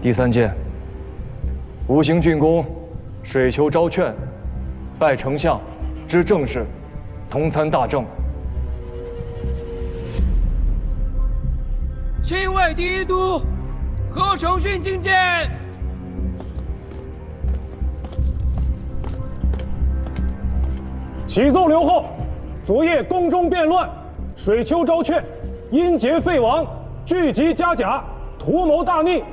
第3件，吴行郡公水丘昭劝，拜丞相知政事，同参大政。钦卫第1都贺承训觐见。启奏刘后，昨夜宫中变乱，水丘昭劝，因劫废王，聚集家甲，图谋大逆。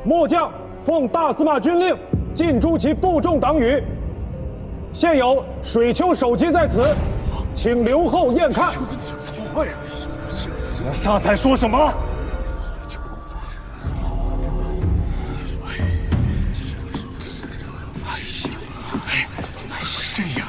末将奉大司马军令，尽诛其部众党羽。现有水丘首级在此，请刘后验看。怎么会啊？那沙才说什么？这样。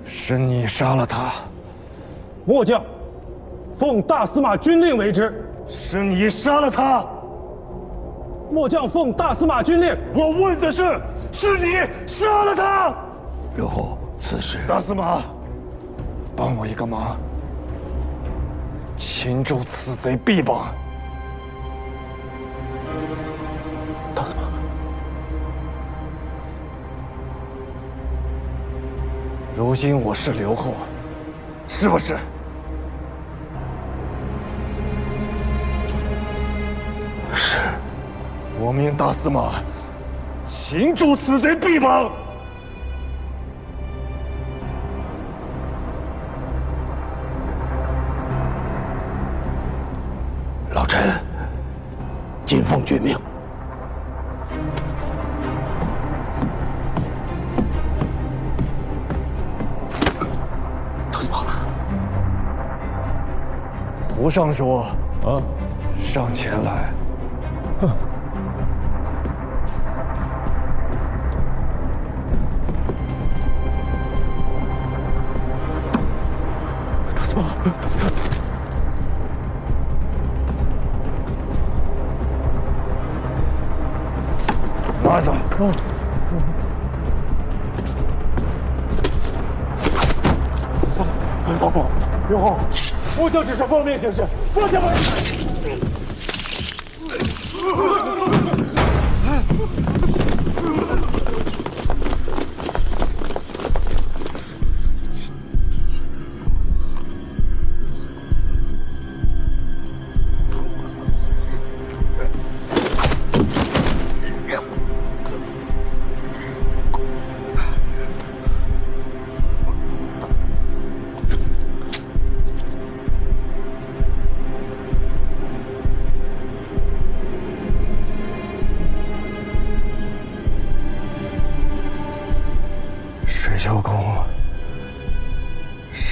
是你杀了他，末将奉大司马军令为之。是你杀了他，末将奉大司马军令。我问的是，是你杀了他。刘后，此事大司马，帮我一个忙，擒住此贼臂膀。大司马，如今我是刘后，是不是？是。我命大司马擒住此贼臂膀。老臣谨奉军命。大司马，胡尚书啊，上前来。大司马，拿着。大司马，刘后，末将只是奉命行事，末将不。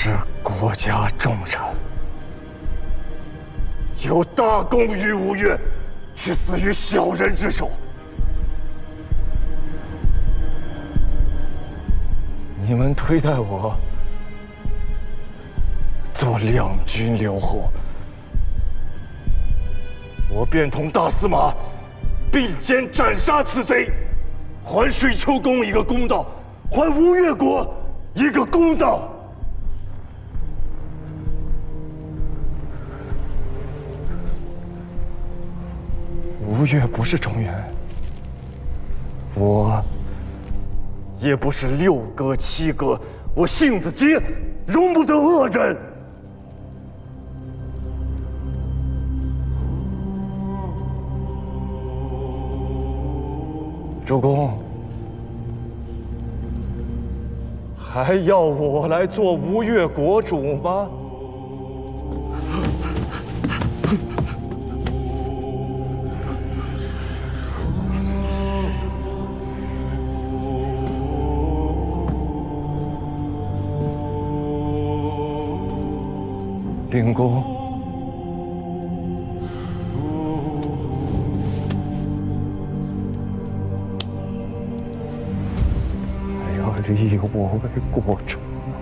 是国家重臣，有大功于吴越，却死于小人之手。你们推戴我做两军留后，我便同大司马并肩斩杀此贼，还水丘宫一个公道，还吴越国一个公道。吴越不是中原，我也不是六哥七哥，我性子急，容不得恶人。主公，还要我来做吴越国主吗？令公，还要立我为国主吗？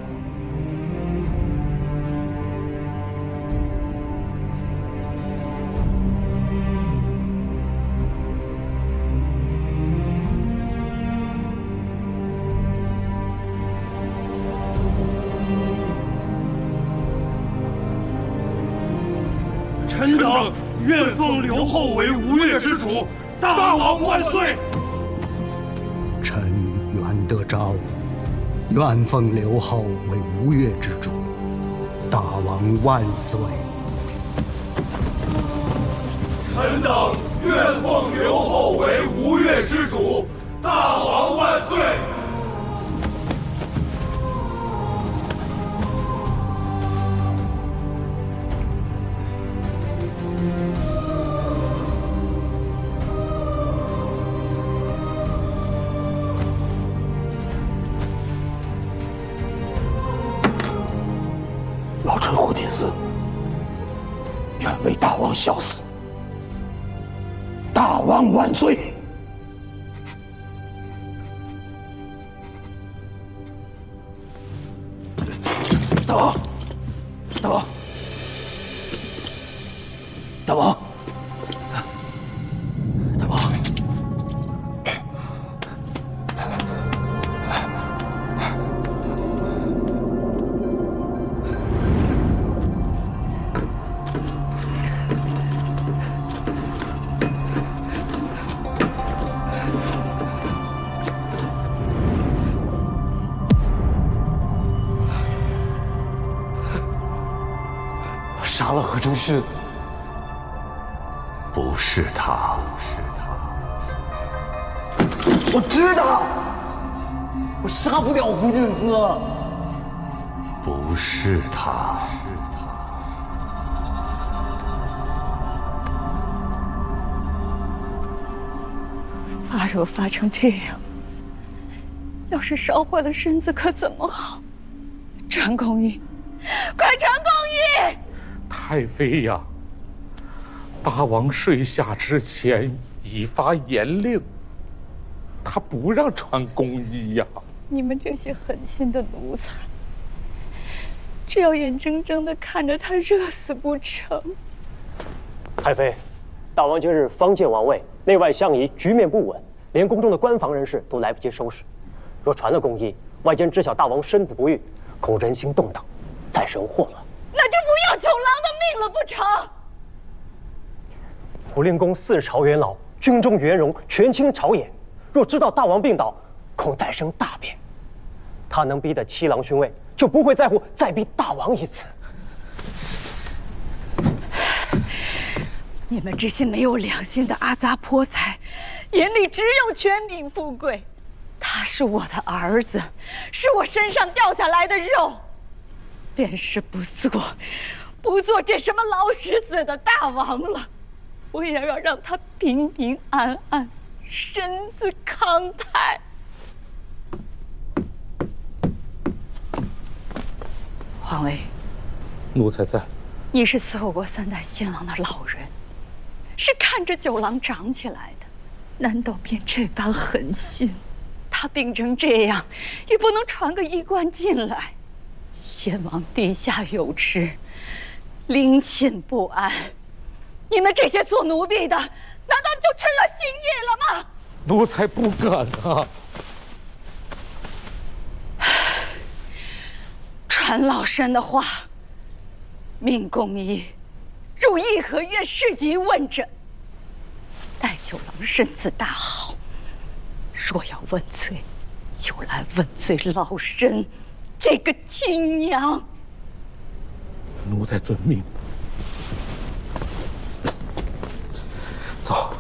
臣等愿奉刘后为吴越之主，大王万岁！臣愿得诏，愿奉刘后为吴越之主，大王万岁！臣等愿奉刘后为吴越之主，大王万岁！老臣胡天嗣愿为大王效死，大王万岁！大王，大王，大王，大王！杀了何承训，不是他，我知道，我杀不了胡进思。不是他。发若发成这样，要是烧坏了身子可怎么好？传公议，快传公议！太妃呀，大王睡下之前已发严令，他不让传公衣呀。你们这些狠心的奴才，只要眼睁睁地看着他热死不成？太妃，大王今日方见王位，内外相宜，局面不稳，连宫中的官房人士都来不及收拾。若传了公衣，外间知晓大王身子不愈，恐人心动荡，再生祸乱。那就不要求郎的命了不成？虎令公4朝元老，军中元戎，权倾朝野。若知道大王病倒，恐再生大变。他能逼得七郎勋位，就不会在乎再逼大王一次。你们这些没有良心的阿杂泼财，眼里只有权柄富贵。他是我的儿子，是我身上掉下来的肉。便是不做这什么老使子的大王了，我也要让他平平安安，身子康泰。皇威，奴才在。你是伺候过3代先王的老人，是看着九郎长起来的，难道便这般狠心？他病成这样，也不能传个医官进来。先王地下有知，陵寝不安，你们这些做奴婢的，难道就吃了心意了吗？奴才不敢啊！传老身的话，命宫医入颐和院市集问诊，待九郎身子大好，若要问罪，就来问罪老身这个亲娘。奴才遵命。走，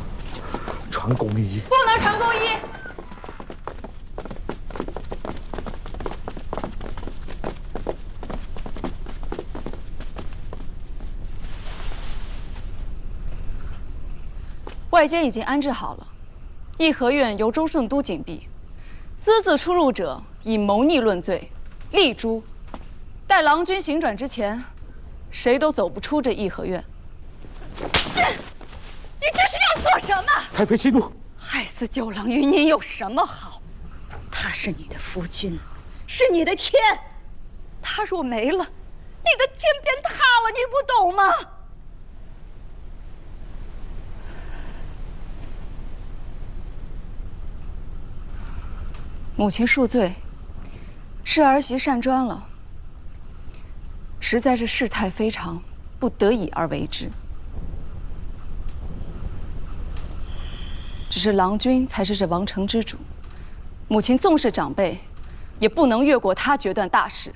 传宫医。不能传宫医。外间已经安置好了，颐和院由忠顺都紧闭，私自出入者以谋逆论罪，立诛。待郎君行转之前，谁都走不出这颐和院。你这是要做什么？太妃息怒。害死九郎与你有什么好？他是你的夫君，是你的天。他若没了，你的天便塌了，你不懂吗？母亲恕罪，是儿媳擅专了，实在是事态非常，不得已而为之。只是郎君才是这王城之主，母亲纵是长辈，也不能越过他决断大事。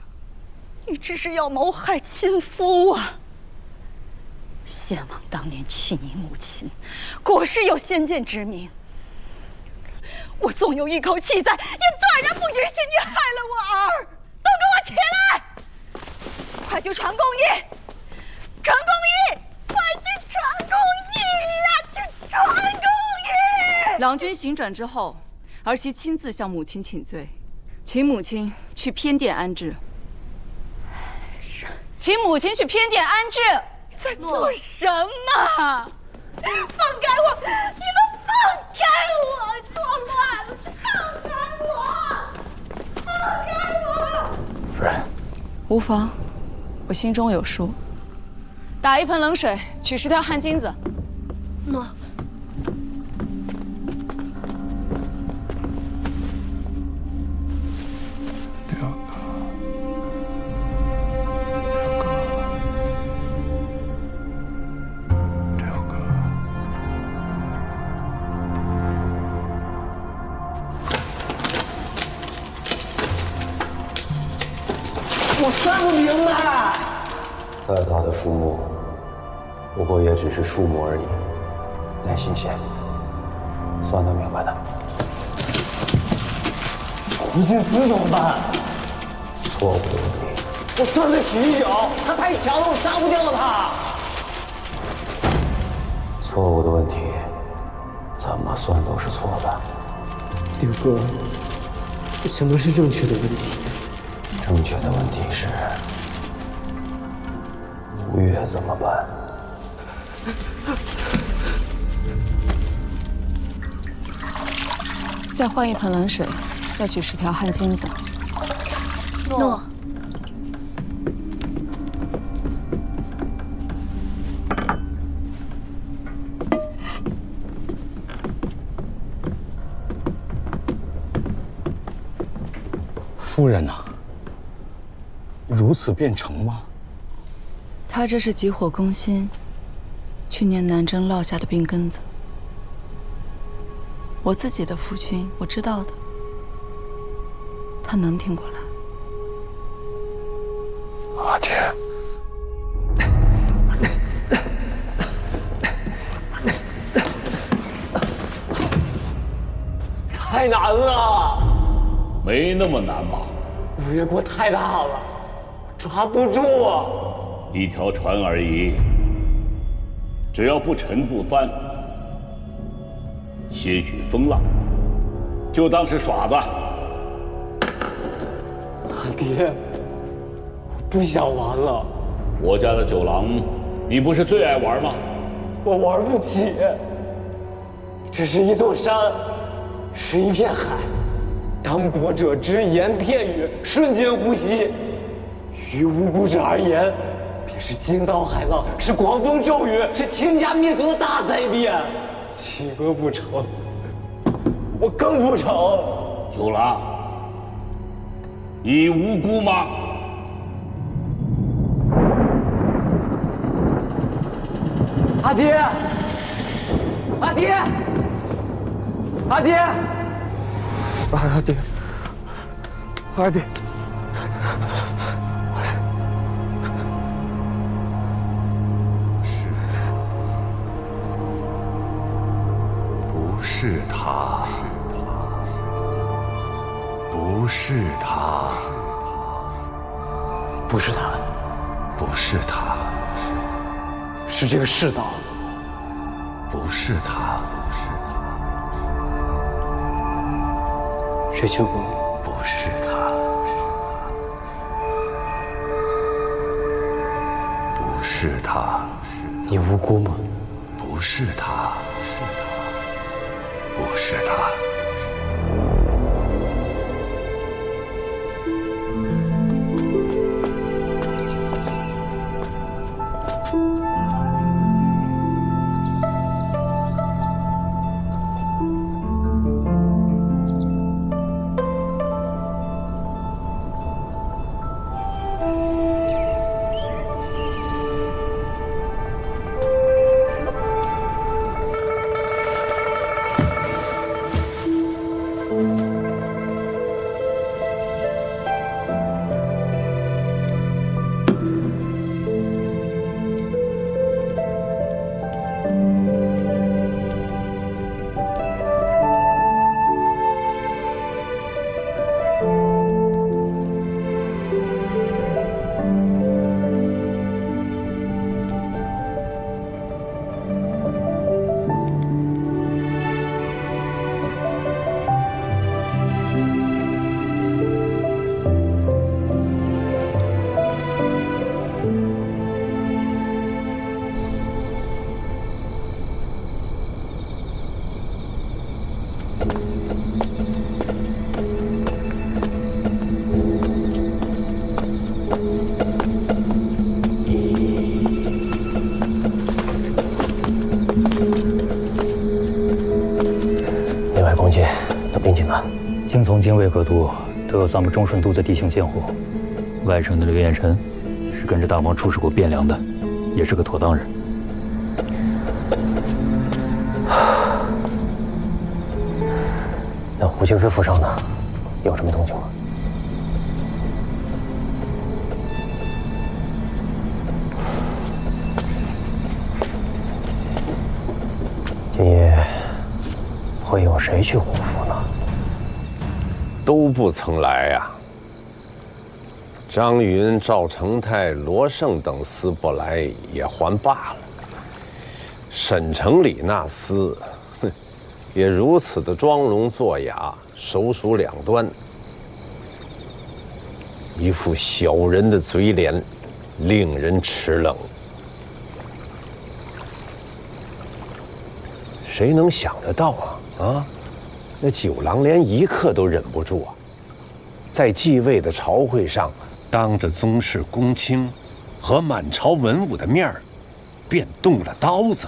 你这是要谋害亲夫啊！先王当年弃你母亲，果是有先见之明。我纵有一口气在，也断然不允许你害了我儿！都给我起来！快去传宫医！传宫医！快去传宫医呀！去传宫医！郎君行转之后，儿媳亲自向母亲请罪，请母亲去偏殿安置。请母亲去偏殿安置。在做什么？放开我！你们放开我！作乱了！放开我！放开我！夫人，无妨，我心中有数。打一盆冷水，取10条汗巾子。诺。我算不明白。再大的数目，不过也只是数目而已。耐心些，算得明白的。胡金丝怎么办？错误的问题。我算得起1角，他太强了，我杀不掉他。错误的问题，怎么算都是错的。六哥，什么是正确的问题？正确的问题是，吴越怎么办？再换一盆冷水，再取10条汗巾子。诺。夫人呐，如此便成吗？他这是急火攻心，去年南征落下的病根子。我自己的夫君，我知道的，他能挺过来。阿爹，太难了。没那么难吧？吴越国太大了，抓不住。一条船而已，只要不沉不翻，些许风浪，就当是耍子。阿爹，我不想玩了。我家的酒廊，你不是最爱玩吗？我玩不起。这是一座山，是一片海，当国者只言片语，瞬间呼吸。于无辜者而言，便是惊涛骇浪，是狂风骤雨，是倾家灭族的大灾变。七哥不成，我更不成。酒廊，你无辜吗？阿爹，阿爹，阿爹，阿爹，阿爹。不是他，不是他，不是他，不是他，是这个世道。不是他，水秋公，不是他，不是他，你无辜吗？不是他，不是他。京从京卫各都都有咱们中顺都的地形监护，外省的刘彦辰是跟着大王出使过汴梁的，也是个妥当人。那胡清思府上呢，有什么动静吗？今夜会有谁去胡府呢？都不曾来呀。张云、赵成泰、罗胜等司不来也还罢了，沈城里那司，也如此的庄容作雅，手数两端，一副小人的嘴脸，令人齿冷。谁能想得到啊？那九郎连一刻都忍不住啊，在继位的朝会上，当着宗室公卿和满朝文武的面儿，便动了刀子。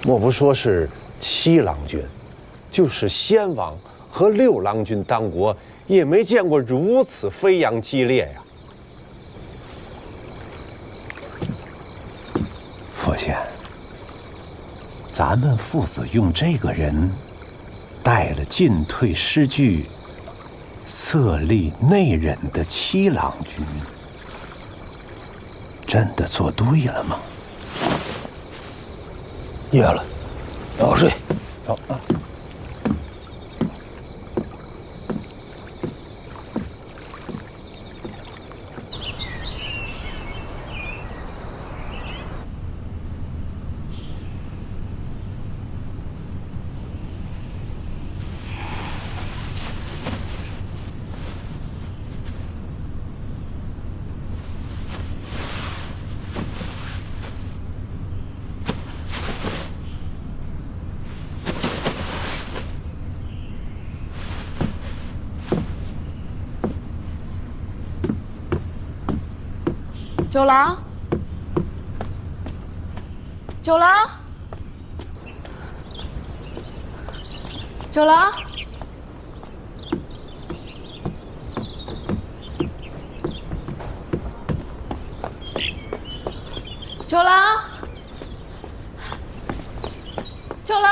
莫不说是七郎君，就是先王和六郎君当国，也没见过如此飞扬激烈呀。父亲，咱们父子用这个人带了进退失据、色厉内荏的七郎君，真的做对了吗？夜了，早睡。走啊。九郎，九郎，九郎，九郎，九郎。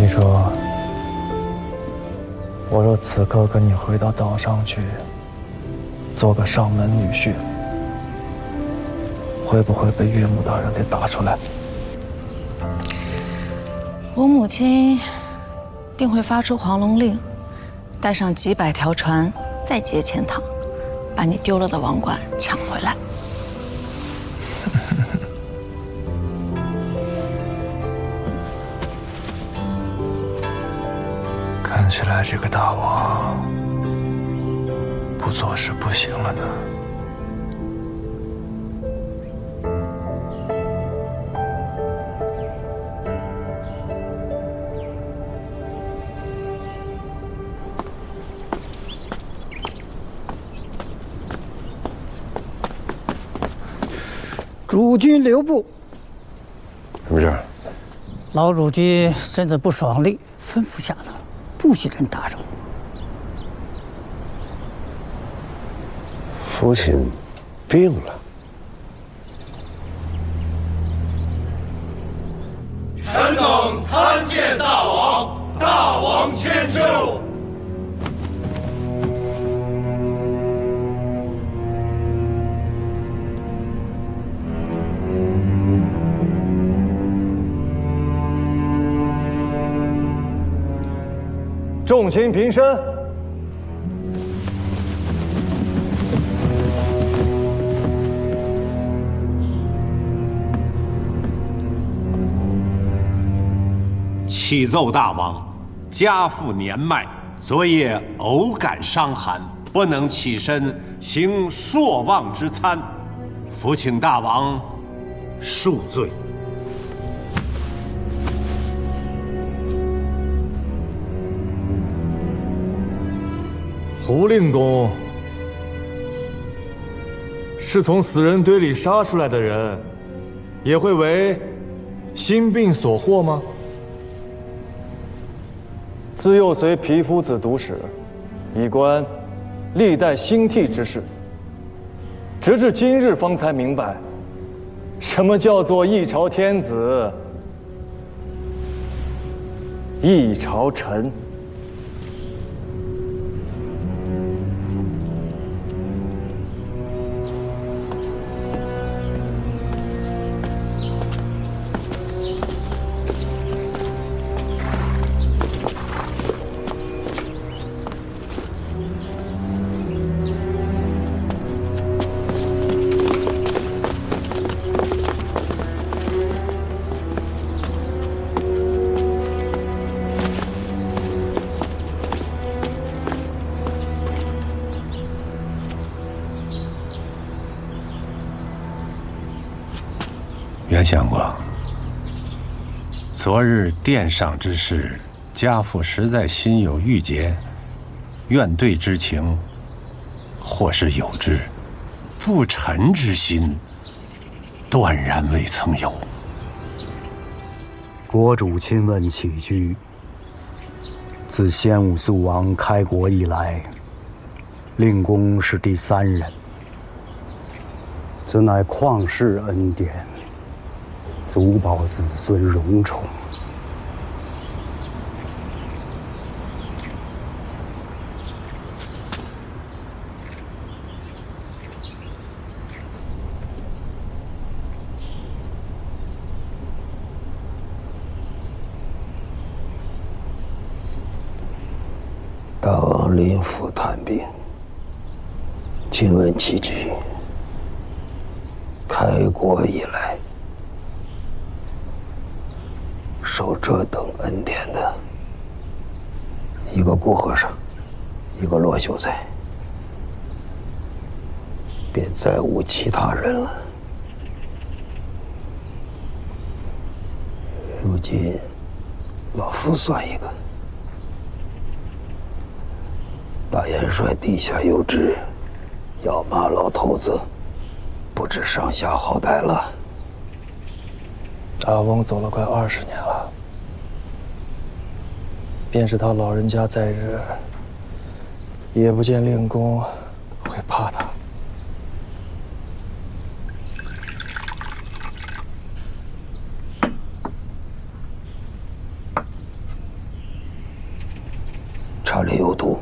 你说，我若此刻跟你回到岛上去，做个上门女婿，会不会被岳母大人给打出来？我母亲定会发出黄龙令，带上几百条船，再劫钱塘，把你丢了的王冠抢回来。看起来这个大王不做是不行了呢。主君留步。什么事？老主君身子不爽利，吩咐下了，不许人打扰。父亲病了。臣等参见大王，大王千秋。众卿平身。启奏大王，家父年迈，昨夜偶感伤寒，不能起身行朔望之餐，伏请大王恕罪。胡令公是从死人堆里杀出来的人，也会为心病所惑吗？自幼随皮夫子读史，以观历代兴替之事，直至今日方才明白，什么叫做一朝天子一朝臣。袁相公，昨日殿上之事，家父实在心有郁结，怨怼之情，或是有之，不臣之心，断然未曾有。国主亲问起居，自宣武肃王开国以来，令公是第3人，此乃旷世恩典，足保子孙荣宠。大王临府探病，请问其局。开国以来，受这等恩典的一个顾和尚，一个罗秀才，便再无其他人了。如今，老夫算一个。大元帅地下有知，要骂老头子，不知上下好歹了。大翁走了快20年了，便是他老人家在日，也不见令公会怕他。茶里有毒。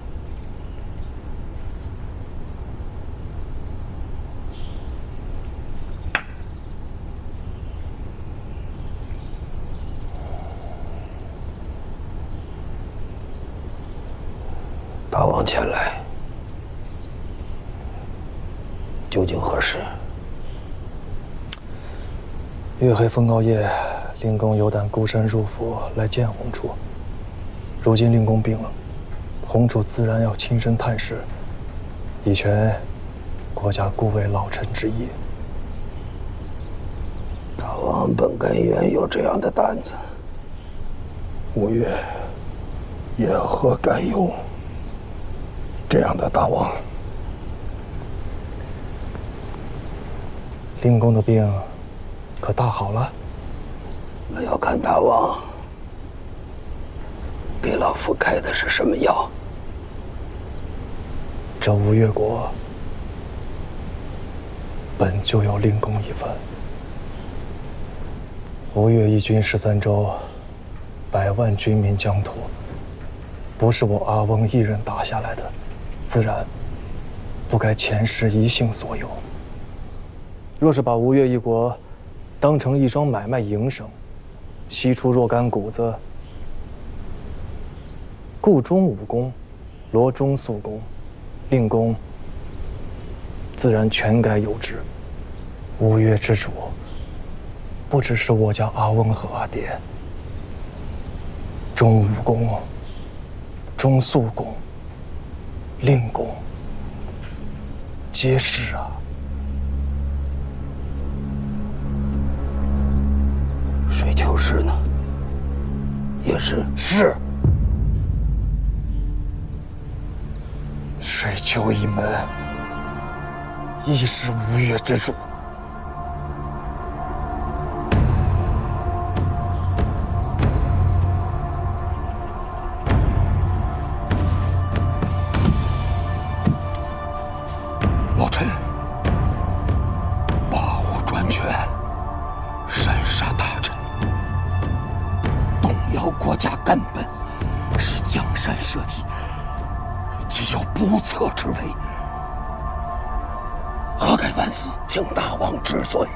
大王前来，究竟何事？月黑风高夜，令公有胆孤身入府来见洪楚。如今令公病了，洪楚自然要亲身探视，以全国家固为老臣之意。大王本该原有这样的胆子，吴越也何该有这样的大王？令公的病可大好了？那要看大王给老夫开的是什么药。这吴越国本就有令公一份。吴越一军13州，100万军民疆土，不是我阿翁一人打下来的，自然不该前世一性所有。若是把吴越一国当成一桩买卖营生，吸出若干谷子，顾中武功，罗中肃功，令公自然全该有之。吴越之主，不只是我家阿翁和阿爹，中武功、中肃功、令公，皆是啊。水秋氏呢？也是。是。水秋一门亦是吴越之主。老臣跋扈专权，擅杀大臣，动摇国家根本，使江山社稷既有不测之为，何该万死，请大王治罪。